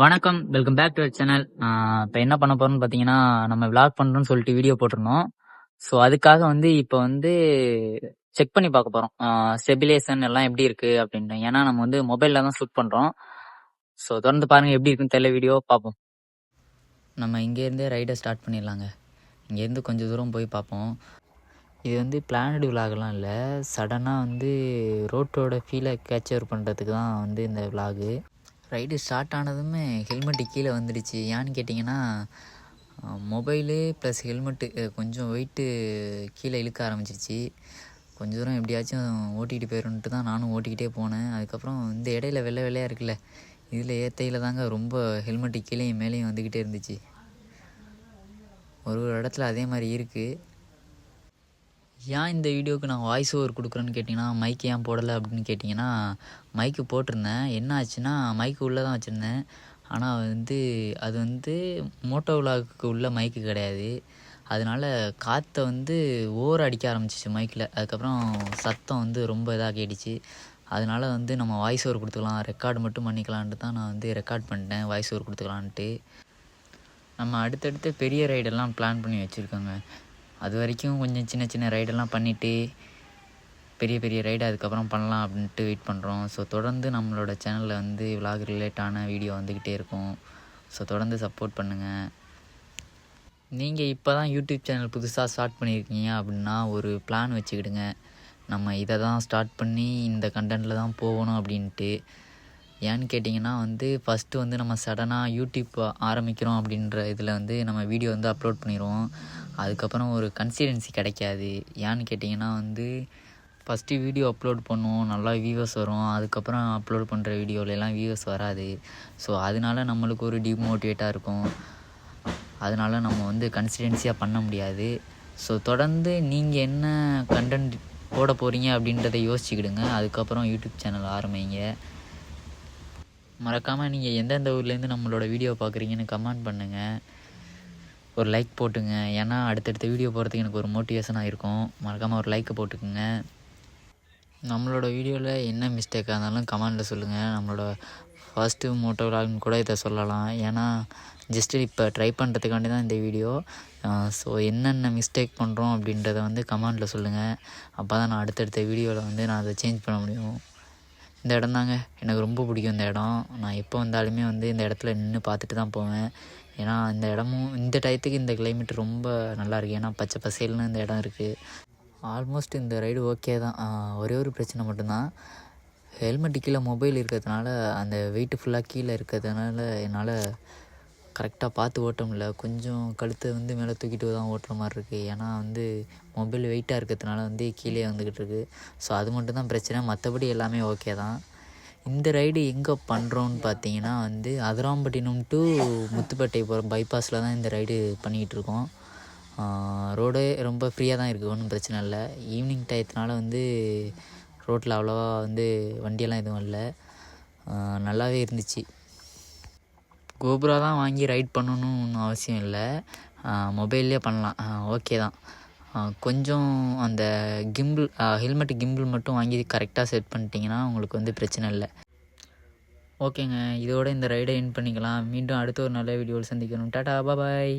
வணக்கம். Welcome back to channel. இப்போ என்ன பண்ண போறோம்னு பார்த்தீங்கன்னா, நம்ம விளாக் பண்ணுறோம்னு சொல்லிட்டு வீடியோ போட்டிருந்தோம். ஸோ அதுக்காக இப்போ செக் பண்ணி பார்க்க போறோம். ஸ்டெபிலேஷன் எல்லாம் எப்படி இருக்கு அப்படின்னு. ஏன்னா நம்ம மொபைல்ல தான் ஷூட் பண்றோம். ஸோ தொடர்ந்து பாருங்க, எப்படி இருக்குன்னு தெரியல, வீடியோ பார்ப்போம். நம்ம இங்கேருந்தே ரைடை ஸ்டார்ட் பண்ணிடலாங்க. இங்கேருந்து கொஞ்சம் தூரம் போய் பார்ப்போம். இது பிளானடு விலாகலாம் இல்லை, சடனாக ரோட்டோட ஃபீலை கேப்சர் பண்ணுறதுக்கு தான் இந்த விலாகு. ரைடு ஸ்டார்ட் ஆனதுமே ஹெல்மெட்டு கீழே வந்துடுச்சு. ஏன்னு கேட்டிங்கன்னா, மொபைலு ப்ளஸ் ஹெல்மெட்டு கொஞ்சம் வெயிட்டு கீழே இழுக்க ஆரம்பிச்சிருச்சு. கொஞ்சம் தூரம் எப்படியாச்சும் ஓட்டிகிட்டு போயிடணுன்ட்டு தான் நானும் ஓட்டிக்கிட்டே போனேன். அதுக்கப்புறம் இந்த இடையில வெள்ளை வெள்ளையாக இருக்குல்ல, இதில் ஏற்றையில் தாங்க ரொம்ப ஹெல்மெட்டு கீழேயும் மேலேயும் வந்துக்கிட்டே இருந்துச்சு. ஒரு இடத்துல அதே மாதிரி இருக்குது. ஏன் இந்த வீடியோவுக்கு நான் வாய்ஸ் ஓவர் கொடுக்குறேன்னு கேட்டிங்கன்னா, மைக் ஏன் போடலை அப்படின்னு கேட்டிங்கன்னா, மைக்கு போட்டிருந்தேன். என்ன ஆச்சுன்னா, மைக்கு உள்ளே தான் வச்சுருந்தேன். ஆனால் அது மோட்டோ விலாகுக்கு உள்ள மைக்கு கிடையாது. அதனால் காற்றை ஓவர் அடிக்க ஆரம்பிச்சிச்சு மைக்கில். அதுக்கப்புறம் சத்தம் ரொம்ப இதாக கேட்டுச்சு. அதனால் நம்ம வாய்ஸ் ஓவர் கொடுத்துக்கலாம், ரெக்கார்டு மட்டும் பண்ணிக்கலான்ட்டு தான் நான் ரெக்கார்ட் பண்ணிட்டேன், வாய்ஸ் ஓவர் கொடுத்துக்கலான்ட்டு. நம்ம அடுத்தடுத்து பெரிய ரைடெல்லாம் பிளான் பண்ணி வச்சுருக்கோங்க. அது வரைக்கும் கொஞ்சம் சின்ன சின்ன ரைடெல்லாம் பண்ணிவிட்டு பெரிய பெரிய ரைடு அதுக்கப்புறம் பண்ணலாம் அப்படின்ட்டு வெயிட் பண்ணுறோம். ஸோ தொடர்ந்து நம்மளோட சேனலில் விலாக் ரிலேட்டான வீடியோ வந்துக்கிட்டே இருக்கும். ஸோ தொடர்ந்து சப்போர்ட் பண்ணுங்கள். நீங்கள் இப்போ தான் யூடியூப் சேனல் புதுசாக ஸ்டார்ட் பண்ணியிருக்கீங்க அப்படின்னா ஒரு பிளான் வச்சுக்கிடுங்க. நம்ம இதை தான் ஸ்டார்ட் பண்ணி இந்த கண்டென்ட்டில் தான் போகணும் அப்படின்ட்டு. ஏன்னு கேட்டிங்கன்னா ஃபஸ்ட்டு நம்ம சடனாக யூடியூப் ஆரம்பிக்கிறோம் அப்படின்ற இதில் நம்ம வீடியோ அப்லோட் பண்ணிடுவோம். அதுக்கப்புறம் ஒரு கன்சிஸ்டன்சி கிடைக்காது. ஏன்னு கேட்டிங்கன்னா ஃபஸ்ட்டு வீடியோ அப்லோட் பண்ணுவோம், நல்லா வியூவர்ஸ் வரும். அதுக்கப்புறம் அப்லோட் பண்ணுற வீடியோவிலலாம் வியூவர்ஸ் வராது. ஸோ அதனால நம்மளுக்கு ஒரு டிமோட்டிவேட்டாக இருக்கும். அதனால் நம்ம கன்சிஸ்டன்சியாக பண்ண முடியாது. ஸோ தொடர்ந்து நீங்கள் என்ன கண்டென்ட் போட போகிறீங்க அப்படின்றத யோசிச்சுக்கிடுங்க. அதுக்கப்புறம் யூடியூப் சேனல் ஆரம்பிங்க. மறக்காமல் நீங்கள் எந்தெந்த ஊர்லேருந்து நம்மளோட வீடியோ பார்க்குறீங்கன்னு கமெண்ட் பண்ணுங்கள். ஒரு லைக் போட்டுங்க. ஏன்னா அடுத்தடுத்த வீடியோ போகிறதுக்கு எனக்கு ஒரு மோட்டிவேஷனாக இருக்கும். மறக்காமல் ஒரு லைக்கை போட்டுக்குங்க. நம்மளோட வீடியோவில் என்ன மிஸ்டேக்காக இருந்தாலும் கமெண்டில் சொல்லுங்கள். நம்மளோட ஃபஸ்ட்டு மோட்டோ விலாக்னு கூட இதை சொல்லலாம். ஏன்னா ஜஸ்ட்டு இப்போ ட்ரை பண்ணுறதுக்காண்டி தான் இந்த வீடியோ. ஸோ என்னென்ன மிஸ்டேக் பண்ணுறோம் அப்படின்றத கமெண்டில் சொல்லுங்கள். அப்போ தான் நான் அடுத்தடுத்த வீடியோவில் நான் அதை சேஞ்ச் பண்ண முடியும். இந்த இடம் தாங்க எனக்கு ரொம்ப பிடிக்கும். இந்த இடம் நான் எப்போ வந்தாலுமே இந்த இடத்துல நின்று பார்த்துட்டு தான் போவேன். ஏன்னா இந்த இடமும் இந்த டயத்துக்கு இந்த கிளைமேட் ரொம்ப நல்லாயிருக்கு. ஏன்னா பச்சை பசேல்னு இந்த இடம் இருக்குது. ஆல்மோஸ்ட் இந்த ரைடு ஓகே தான். ஒரே ஒரு பிரச்சனை மட்டும்தான், ஹெல்மெட்டு கீழே மொபைல் இருக்கிறதுனால அந்த வெயிட்டு ஃபுல்லாக கீழே இருக்கிறதுனால என்னால் கரெக்டாக பார்த்து ஓட்ட முடியல. கொஞ்சம் கழுத்தை மேலே தூக்கிட்டு தான் ஓட்டுற மாதிரி இருக்குது. ஏன்னா மொபைல் வெயிட்டாக இருக்கிறதுனால கீழே வந்துக்கிட்டு இருக்குது. ஸோ அது மட்டும் தான் பிரச்சனை. மற்றபடி எல்லாமே ஓகே தான். இந்த ரைடு எங்கே பண்ணுறோன்னு பார்த்தீங்கன்னா அதிராம்பட்டினம் டு முத்துப்பேட்டை போகிற பைபாஸில் தான் இந்த ரைடு பண்ணிக்கிட்டு இருக்கோம். ரோடே ரொம்ப ஃப்ரீயாக தான் இருக்குது, ஒன்றும் பிரச்சனை இல்லை. ஈவினிங் டயத்தினால ரோட்டில் அவ்வளோவா வண்டியெல்லாம் எதுவும் இல்லை, நல்லாவே இருந்துச்சு. கோப்ரா தான் வாங்கி ரைட் பண்ணணும்னு ஒன்றும் அவசியம் இல்லை, மொபைல்லே பண்ணலாம், ஓகே தான். கொஞ்சம் அந்த கிம்பிள் ஹெல்மெட்டு கிம்பிள் மட்டும் வாங்கி கரெக்டாக செட் பண்ணிட்டீங்கன்னா உங்களுக்கு பிரச்சனை இல்லை. ஓகேங்க, இதோட இந்த ரைடை எண்ட் பண்ணிக்கலாம். மீண்டும் அடுத்த ஒரு நல்ல வீடியோவில் சந்திக்கணும். டாடா, பாய்.